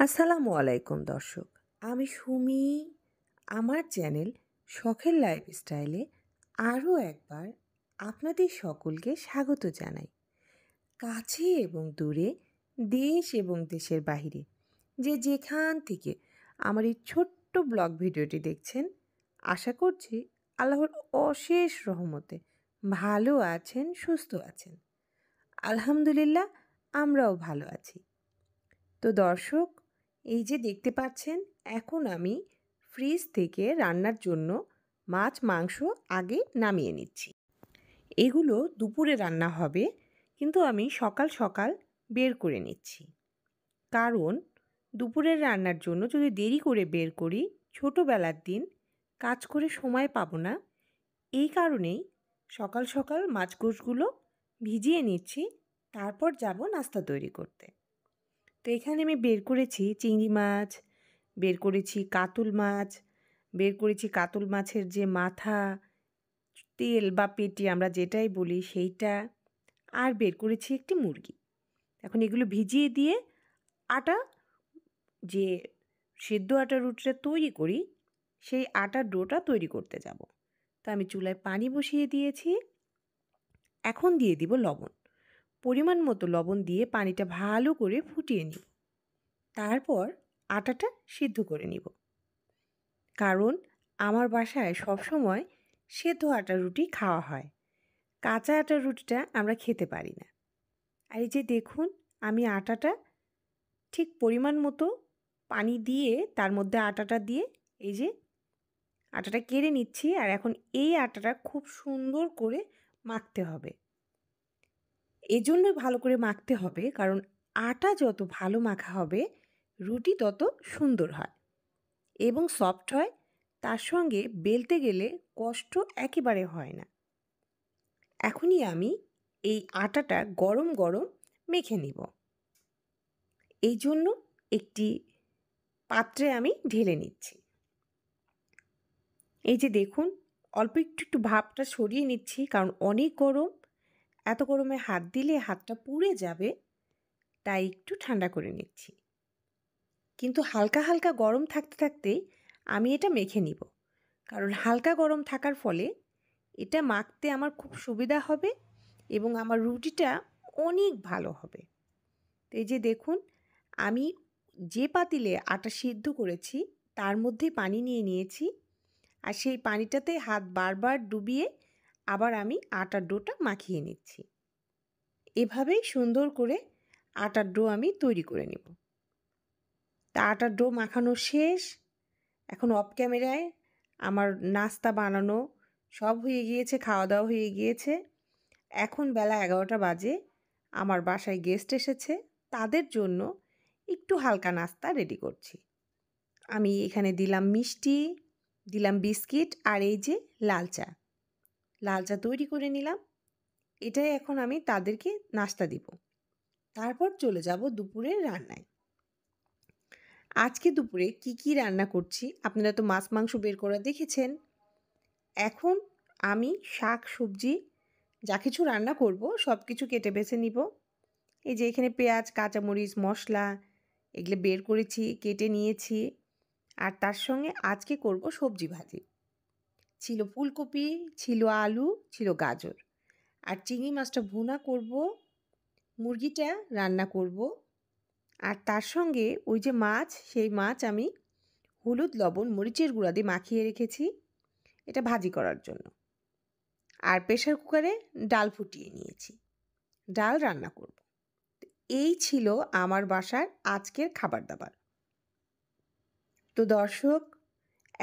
আসসালামু আলাইকুম দর্শক, আমি সুমি। আমার চ্যানেল শখের লাইফস্টাইলে আরও একবার আপনাদের সকলকে স্বাগত জানাই। কাছে এবং দূরে, দেশ এবং দেশের বাহিরে যে যেখান থেকে আমার এই ছোট্ট ব্লগ ভিডিওটি দেখছেন, আশা করছি আল্লাহর অশেষ রহমতে ভালো আছেন, সুস্থ আছেন। আলহামদুলিল্লাহ, আমরাও ভালো আছি। তো দর্শক, এই যে দেখতে পাচ্ছেন, এখন আমি ফ্রিজ থেকে রান্নার জন্য মাছ মাংস আগে নামিয়ে নিচ্ছি। এগুলো দুপুরে রান্না হবে, কিন্তু আমি সকাল সকাল বের করে নিচ্ছি। কারণ দুপুরের রান্নার জন্য যদি দেরি করে বের করি, ছোটোবেলার দিন কাজ করে সময় পাবো না। এই কারণেই সকাল সকাল মাছগুলো ভিজিয়ে নিচ্ছি, তারপর যাব নাস্তা তৈরি করতে। তো এখানে আমি বের করেছি চিংড়ি মাছ, বের করেছি কাতল মাছ, বের করেছি কাতল মাছের যে মাথা, তেল বা পেটি আমরা যেটাই বলি সেইটা, আর বের করেছি একটি মুরগি। এখন এগুলো ভিজিয়ে দিয়ে আটা, যে সেদ্ধ আটার রুটিটা তৈরি করি, সেই আটার ডোটা তৈরি করতে যাব। তো আমি চুলায় পানি বসিয়ে দিয়েছি। এখন দিয়ে দিব লবণ, পরিমাণ মতো লবণ দিয়ে পানিটা ভালো করে ফুটিয়ে নিব। তারপর আটাটা সিদ্ধ করে নিব, কারণ আমার বাসায় সবসময় সেদ্ধ আটার রুটি খাওয়া হয়, কাঁচা আটার রুটিটা আমরা খেতে পারি না। আর এই যে দেখুন, আমি আটাটা ঠিক পরিমাণ মতো পানি দিয়ে তার মধ্যে আটাটা দিয়ে এই যে আটাটা কেড়ে নিচ্ছি। আর এখন এই আটাটা খুব সুন্দর করে মাখতে হবে। এজন্যই ভালো করে মাখতে হবে, কারণ আটা যত ভালো মাখা হবে রুটি তত সুন্দর হয় এবং সফট হয়। তার সঙ্গে বেলতে গেলে কষ্ট একেবারে হয় না। এখনই আমি এই আটাটা গরম গরম মেখে নিব। এই জন্য একটি পাত্রে আমি ঢেলে নিচ্ছি। এই যে দেখুন, অল্প একটু ভাপটা সরিয়ে নিচ্ছি, কারণ অনেক গরম। এত গরমে হাত দিলে হাতটা পুড়ে যাবে, তাই একটু ঠান্ডা করে নিচ্ছি। কিন্তু হালকা হালকা গরম থাকতে থাকতেই আমি এটা মেখে নিব, কারণ হালকা গরম থাকার ফলে এটা মাখতে আমার খুব সুবিধা হবে এবং আমার রুটিটা অনেক ভালো হবে। তো এই যে দেখুন, আমি যে পাতিলে আটা সিদ্ধ করেছি তার মধ্যে পানি নিয়ে নিয়েছি, আর সেই পানিটাতে হাত বারবার ডুবিয়ে আবার আমি আটার ডোটা মাখিয়ে নিচ্ছি। এভাবেই সুন্দর করে আটার ডো আমি তৈরি করে নেব। তা আটার ডো মাখানো শেষ। এখন অফ ক্যামেরায় আমার নাস্তা বানানো সব হয়ে গিয়েছে, খাওয়া দাওয়া হয়ে গিয়েছে। এখন বেলা 11টা বাজে। আমার বাসায় গেস্ট এসেছে, তাদের জন্য একটু হালকা নাস্তা রেডি করছি। আমি এখানে দিলাম মিষ্টি, দিলাম বিস্কিট, আর এই যে লাল চা। লাল চা তৈরি করে নিলাম। এটাই এখন আমি তাদেরকে নাস্তা দিব। তারপর চলে যাব দুপুরের রান্নায়। আজকে দুপুরে কি রান্না করছি, আপনারা তো মাছ মাংস বের করা দেখেছেন। এখন আমি শাক সবজি যা কিছু রান্না করব সব কিছু কেটে বেছে নিব। এই যে এখানে পেঁয়াজ, কাঁচামরিচ, মশলা এগুলো বের করেছি, কেটে নিয়েছি। আর তার সঙ্গে আজকে করব সবজি ভাজি। ছিল ফুলকপি, ছিল আলু, ছিল গাজর, আর চিংড়ি মাছটা ভুনা করব, মুরগিটা রান্না করব। আর তার সঙ্গে ওই যে মাছ, সেই মাছ আমি হলুদ লবণ মরিচের গুঁড়া দিয়ে মাখিয়ে রেখেছি, এটা ভাজি করার জন্য। আর প্রেসার কুকারে ডাল ফুটিয়ে নিয়েছি, ডাল রান্না করব। এই ছিল আমার বাসার আজকের খাবার দাবার। তো দর্শক,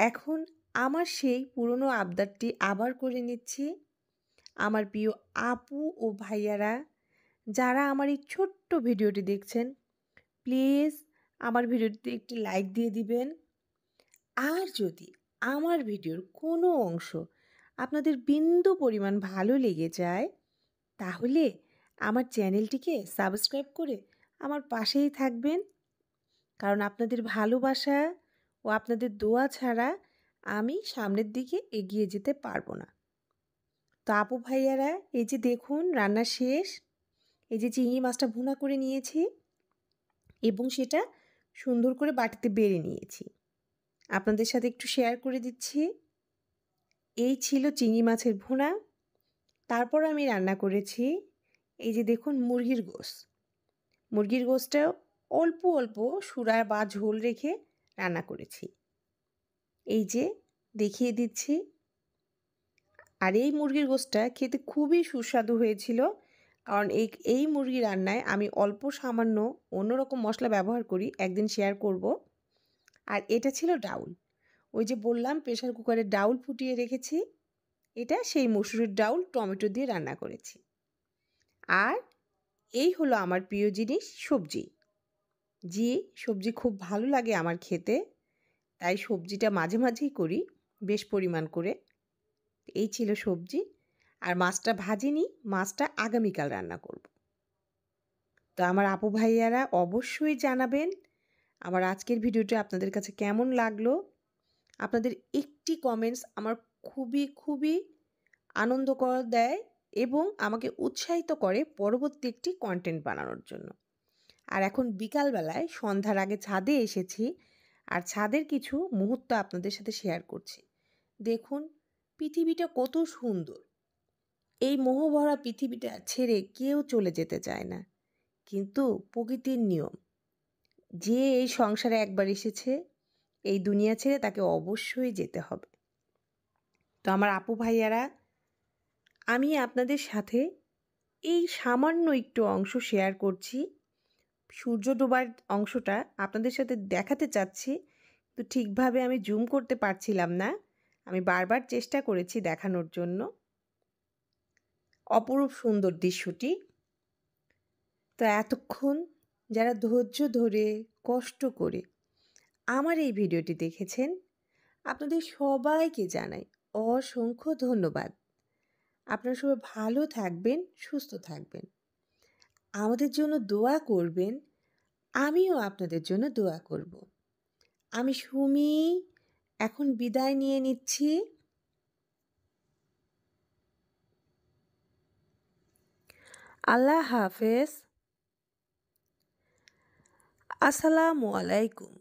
এখন আমার সেই পুরনো আবদারটি আবার করে নিচ্ছি। আমার প্রিয় আপু ও ভাইয়ারা যারা আমার এই ছোট্ট ভিডিওটি দেখছেন, প্লিজ আমার ভিডিওটিতে একটি লাইক দিয়ে দিবেন। আর যদি আমার ভিডিওর কোনো অংশ আপনাদের বিন্দু পরিমাণ ভালো লেগে যায়, তাহলে আমার চ্যানেলটিকে সাবস্ক্রাইব করে আমার পাশেই থাকবেন, কারণ আপনাদের ভালোবাসা ও আপনাদের দোয়া ছাড়া আমি সামনের দিকে এগিয়ে যেতে পারবো না। তো আপু ভাইয়ারা, এই যে দেখুন রান্না শেষ। এই যে চিংড়ি মাছটা ভুনা করে নিয়েছি এবং সেটা সুন্দর করে বাটিতে বেড়ে নিয়েছি। আপনাদের সাথে একটু শেয়ার করে দিচ্ছি। এই ছিল চিংড়ি মাছের ভুনা। তারপর আমি রান্না করেছি এই যে দেখুন মুরগির গোশত। মুরগির গোশতটা অল্প অল্প সুরা বা ঝোল রেখে রান্না করেছি। এই যে দেখিয়ে দিচ্ছি। আর এই মুরগির গোশতটা খেতে খুবই সুস্বাদু হয়েছিল, কারণ এই মুরগি রান্নায় আমি অল্প সামান্য অন্যরকম মশলা ব্যবহার করি, একদিন শেয়ার করব। আর এটা ছিল ডাউল। ওই যে বললাম প্রেসার কুকারে ডাউল ফুটিয়ে রেখেছি, এটা সেই মসুরের ডাউল টমেটো দিয়ে রান্না করেছি। আর এই হলো আমার প্রিয় জিনিস সবজি। সবজি খুব ভালো লাগে আমার খেতে, তাই সবজিটা মাঝে মাঝেই করি বেশ পরিমাণ করে। এই ছিল সবজি। আর মাছটা ভাজিনি, মাছটা আগামীকাল রান্না করব। তো আমার আপু ভাইয়ারা অবশ্যই জানাবেন আমার আজকের ভিডিওটা আপনাদের কাছে কেমন লাগলো। আপনাদের একটি কমেন্টস আমার খুবই খুবই আনন্দকর দেয় এবং আমাকে উৎসাহিত করে পরবর্তী একটি কন্টেন্ট বানানোর জন্য। আর এখন বিকালবেলায় সন্ধ্যার আগে ছাদে এসেছি, আর ছাদের কিছু মুহূর্ত আপনাদের সাথে শেয়ার করছি। দেখুন পৃথিবীটা কত সুন্দর। এই মোহভরা পৃথিবীটা ছেড়ে কেউ চলে যেতে চায় না, কিন্তু প্রকৃতির নিয়ম, যে এই সংসারে একবার এসেছে এই দুনিয়া ছেড়ে তাকে অবশ্যই যেতে হবে। তো আমার আপু ভাইয়ারা, আমি আপনাদের সাথে এই সামান্য একটু অংশ শেয়ার করছি। সূর্য ডোবার অংশটা আপনাদের সাথে দেখাতে চাচ্ছি, তো ঠিকভাবে আমি জুম করতে পারছিলাম না। আমি বারবার চেষ্টা করেছি দেখানোর জন্য। অপরূপ সুন্দর দৃশ্যটি। তো এতক্ষণ যারা ধৈর্য ধরে কষ্ট করে আমার এই ভিডিওটি দেখেছেন, আপনাদের সবাইকে জানাই অসংখ্য ধন্যবাদ। আপনারা সবাই ভালো থাকবেন, সুস্থ থাকবেন, আমাদের জন্য দোয়া করবেন। আমিও আপনাদের জন্য দোয়া করব। আমি সুমি এখন বিদায় নিয়ে নিচ্ছি। আল্লাহ হাফেজ। আসসালামু আলাইকুম।